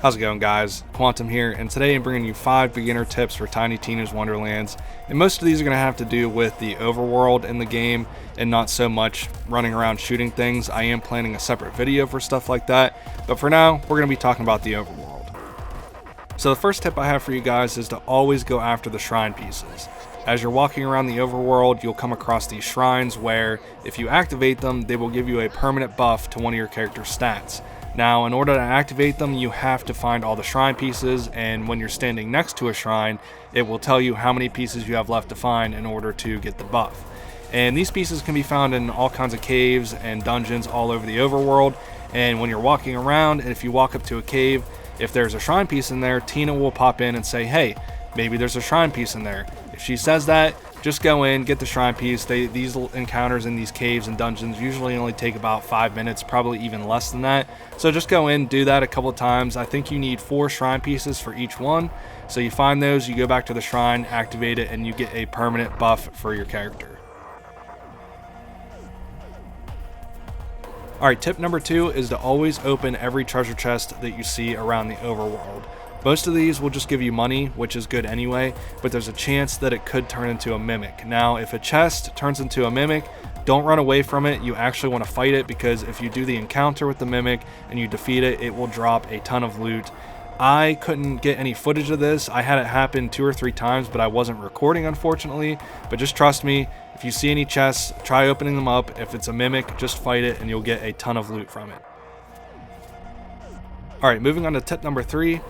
How's it going, guys? Quantum here, and today I'm bringing you 5 beginner tips for Tiny Tina's Wonderlands. And most of these are going to have to do with the overworld in the game and not so much running around shooting things. I am planning a separate video for stuff like that, but for now, we're going to be talking about the overworld. So the first tip I have for you guys is to always go after the shrine pieces. As you're walking around the overworld, you'll come across these shrines where, if you activate them, they will give you a permanent buff to one of your character's stats. Now, in order to activate them, you have to find all the shrine pieces, and when you're standing next to a shrine, it will tell you how many pieces you have left to find in order to get the buff. And these pieces can be found in all kinds of caves and dungeons all over the overworld, and when you're walking around, and if you walk up to a cave, if there's a shrine piece in there, Tina will pop in and say, hey, maybe there's a shrine piece in there. If she says that, just go in, get the shrine piece. These encounters in these caves and dungeons usually only take about 5 minutes, probably even less than that. So just go in, do that a couple of times. I think you need 4 shrine pieces for each one. So you find those, you go back to the shrine, activate it, and you get a permanent buff for your character. Alright, tip number 2 is to always open every treasure chest that you see around the overworld. Most of these will just give you money, which is good anyway, but there's a chance that it could turn into a mimic. Now, if a chest turns into a mimic, don't run away from it. You actually want to fight it, because if you do the encounter with the mimic and you defeat it, it will drop a ton of loot. I couldn't get any footage of this. I had it happen 2 or 3 times, but I wasn't recording, unfortunately. But just trust me, if you see any chests, try opening them up. If it's a mimic, just fight it and you'll get a ton of loot from it. Alright, moving on to tip number 3.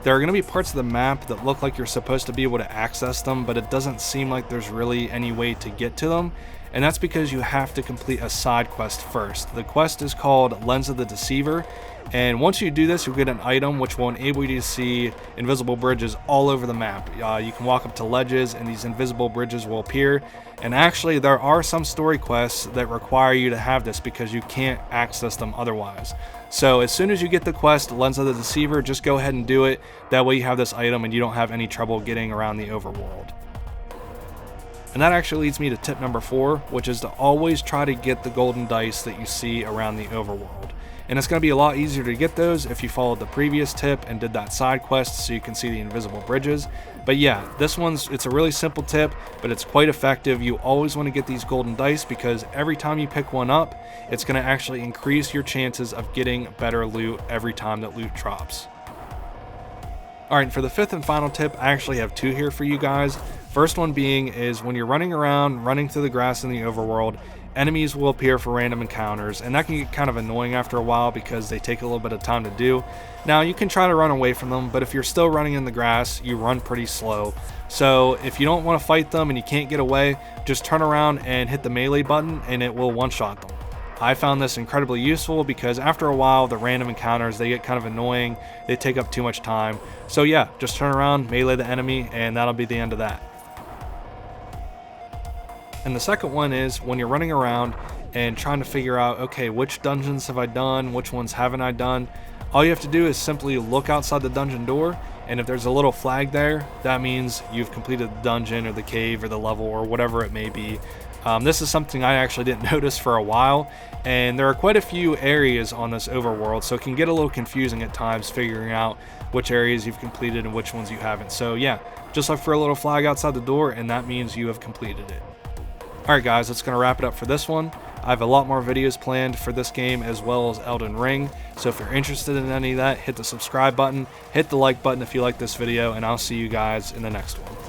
There are going to be parts of the map that look like you're supposed to be able to access them, but it doesn't seem like there's really any way to get to them, and that's because you have to complete a side quest first. The quest is called Lens of the Deceiver, and once you do this, you'll get an item which will enable you to see invisible bridges all over the map. You can walk up to ledges and these invisible bridges will appear, and actually there are some story quests that require you to have this because you can't access them otherwise. So as soon as you get the quest Lens of the Deceiver, just go ahead and do it. That way you have this item and you don't have any trouble getting around the overworld. And that actually leads me to tip number 4, which is to always try to get the golden dice that you see around the overworld. And it's going to be a lot easier to get those if you followed the previous tip and did that side quest so you can see the invisible bridges. But yeah, it's a really simple tip, but it's quite effective. You always want to get these golden dice because every time you pick one up, it's going to actually increase your chances of getting better loot every time that loot drops. Alright, for the 5th and final tip, I actually have 2 here for you guys. First one being is when you're running around, running through the grass in the overworld, enemies will appear for random encounters, and that can get kind of annoying after a while because they take a little bit of time to do. Now, you can try to run away from them, but if you're still running in the grass, you run pretty slow. So if you don't want to fight them and you can't get away, just turn around and hit the melee button and it will one-shot them. I found this incredibly useful because after a while, the random encounters, they get kind of annoying, they take up too much time. So yeah, just turn around, melee the enemy, and that'll be the end of that. And the second one is when you're running around and trying to figure out, okay, which dungeons have I done, which ones haven't I done? All you have to do is simply look outside the dungeon door, and if there's a little flag there, that means you've completed the dungeon or the cave or the level or whatever it may be. This is something I actually didn't notice for a while, and there are quite a few areas on this overworld, so it can get a little confusing at times figuring out which areas you've completed and which ones you haven't. So yeah, just look for a little flag outside the door, and that means you have completed it. Alright guys, that's going to wrap it up for this one. I have a lot more videos planned for this game as well as Elden Ring, so if you're interested in any of that, hit the subscribe button, hit the like button if you like this video, and I'll see you guys in the next one.